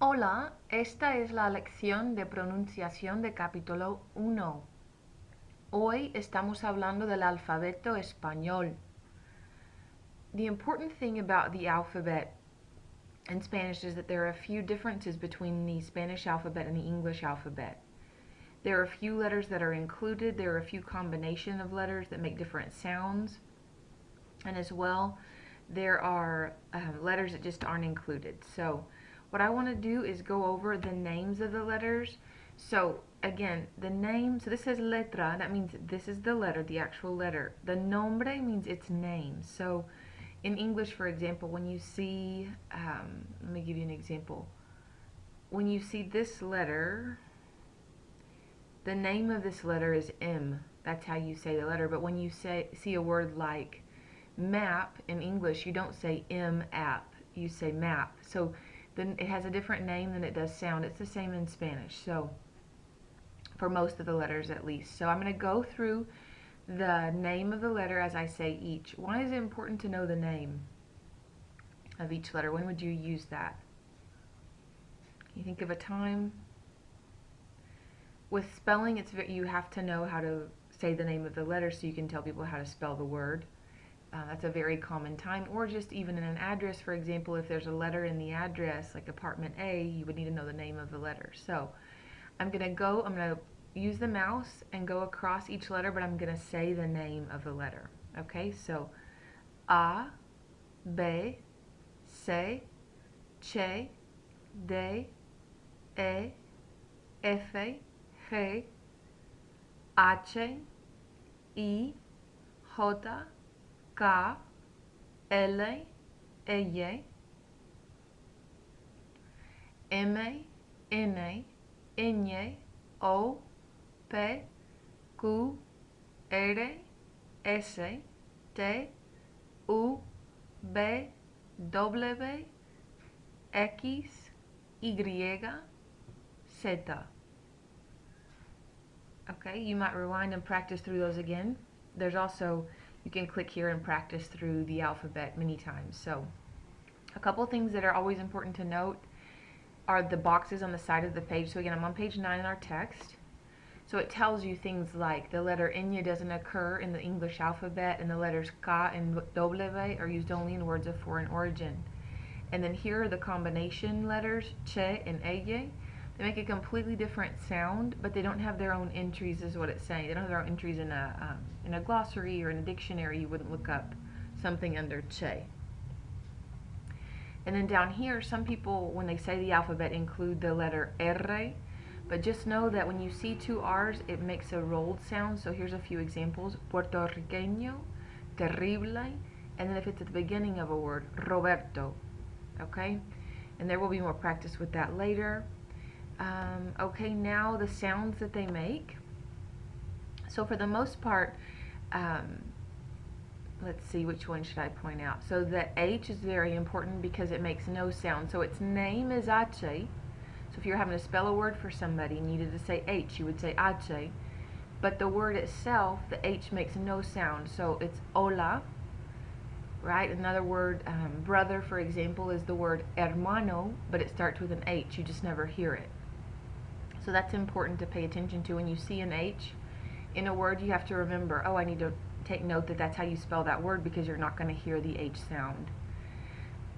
Hola, esta es la lección de pronunciación de capítulo 1. Hoy estamos hablando del alfabeto español. The important thing about the alphabet in Spanish is that there are a few differences between the Spanish alphabet and the English alphabet. There are a few letters that are included, there are a few combinations of letters that make different sounds, and as well, there are letters that just aren't included. So what I want to do is go over the names of the letters. So again, the name, so this says letra, that means this is the letter, the actual letter. The nombre means its name. So in English, for example, when you see, let me give you an example. When you see this letter, the name of this letter is M. That's how you say the letter. But when you see a word like map in English, you don't say M-app, you say map. So then it has a different name than it does sound. It's the same in Spanish, so for most of the letters at least. So I'm going to go through the name of the letter as I say each. Why is it important to know the name of each letter? When would you use that? Can you think of a time? With spelling, you have to know how to say the name of the letter so you can tell people how to spell the word. That's a very common time. Or just even in an address, for example, if there's a letter in the address, like apartment A, you would need to know the name of the letter. So I'm going to use the mouse and go across each letter, but I'm going to say the name of the letter. Okay, so A, B, C, C, D, E, F, G, H, I, J, K, L, Y, M, N, Ñ, O, P, Q, R, S, T, U, V, W, X, Y, Z. Okay, you might rewind and practice through those again. There's also, you can click here and practice through the alphabet many times. So a couple things that are always important to note are the boxes on the side of the page. So again, I'm on page 9 in our text. So it tells you things like the letter ñ doesn't occur in the English alphabet, and the letters K and W are used only in words of foreign origin. And then here are the combination letters, Che and Eye. They make a completely different sound, but they don't have their own entries, is what it's saying. They don't have their own entries in a glossary or in a dictionary. You wouldn't look up something under Che. And then down here, some people, when they say the alphabet, include the letter R, but just know that when you see two R's, it makes a rolled sound. So here's a few examples. Puertorriqueño, terrible, and then if it's at the beginning of a word, Roberto. Okay? And there will be more practice with that later. Okay, now the sounds that they make. So for the most part, let's see, which one should I point out? So the H is very important because it makes no sound. So its name is H. So if you're having to spell a word for somebody and you needed to say H, you would say H. But the word itself, the H makes no sound. So it's hola, right? Another word, brother, for example, is the word hermano, but it starts with an H. You just never hear it. So that's important to pay attention to. When you see an H in a word, you have to remember, oh, I need to take note that that's how you spell that word, because you're not going to hear the H sound.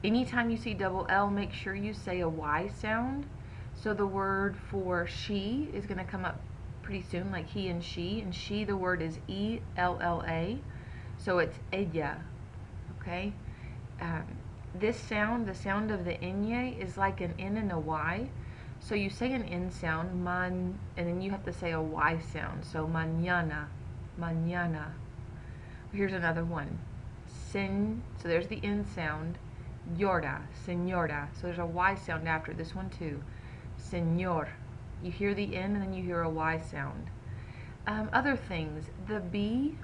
Anytime you see double L, make sure you say a Y sound. So the word for she is going to come up pretty soon, like he and she, the word is E-L-L-A, so it's ella, okay? This sound, the sound of the ñ, is like an N and a Y. So you say an N sound, man, and then you have to say a Y sound. So mañana, mañana. Here's another one. Sin, so there's the N sound. Llora, señora. So there's a Y sound after this one too. Señor. You hear the N and then you hear a Y sound. Other things, the B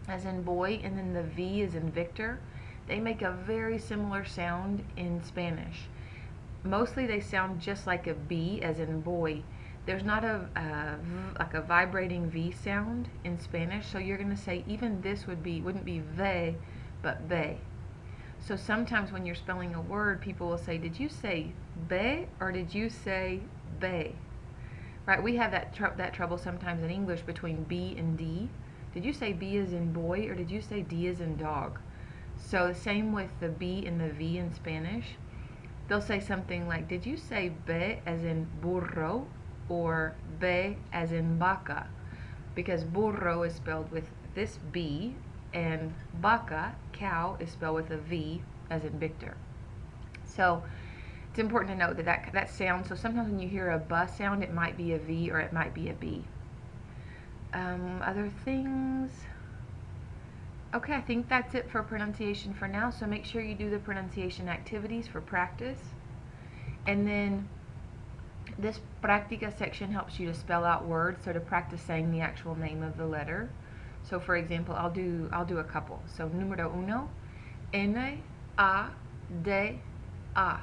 as in boy and then the V as in Victor, they make a very similar sound in Spanish. Mostly they sound just like a B as in boy. There's not like a vibrating V sound in Spanish, so you're going to say even this wouldn't be ve, but ve. So sometimes when you're spelling a word, people will say, did you say be or did you say be? Right, we have that trouble sometimes in English between B and D. Did you say B as in boy or did you say D as in dog? So same with the B and the V in Spanish. They'll say something like, did you say be as in burro or be as in vaca? Because burro is spelled with this B and vaca, cow, is spelled with a V as in Victor. So it's important to note that sound, so sometimes when you hear a B sound, it might be a V or it might be a B. Other things. Okay, I think that's it for pronunciation for now, so make sure you do the pronunciation activities for practice. And then this practica section helps you to spell out words, so to practice saying the actual name of the letter. So for example, I'll do a couple. So número uno, N, A, D, A.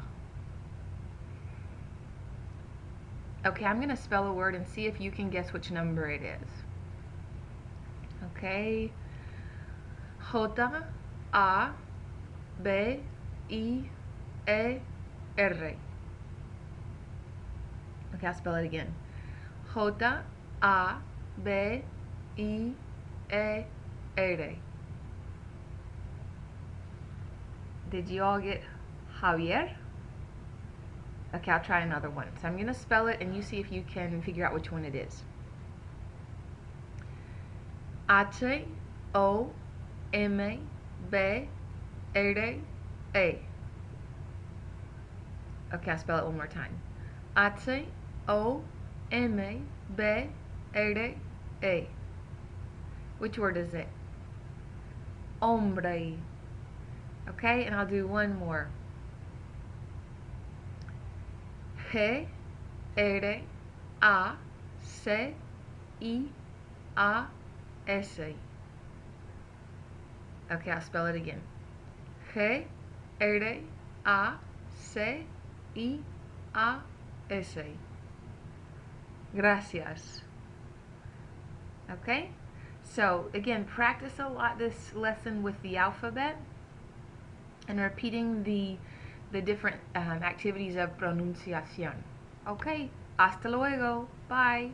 Okay, I'm going to spell a word and see if you can guess which number it is. Okay. J, A, B, I, E, R. Okay, I'll spell it again. J, A, B, I, E, R. Did you all get Javier? Okay, I'll try another one. So I'm going to spell it and you see if you can figure out which one it is. H, O, M, B, R, A. Okay, I'll spell it one more time. H, O, M, B, R, A. Which word is it? Hombre. Okay, and I'll do one more. G, R, A, C, I, A, S. Okay, I'll spell it again. G, R, A, C, I, A, S. Gracias. Okay, so again, practice a lot this lesson with the alphabet and repeating the different activities of pronunciación. Okay, hasta luego. Bye.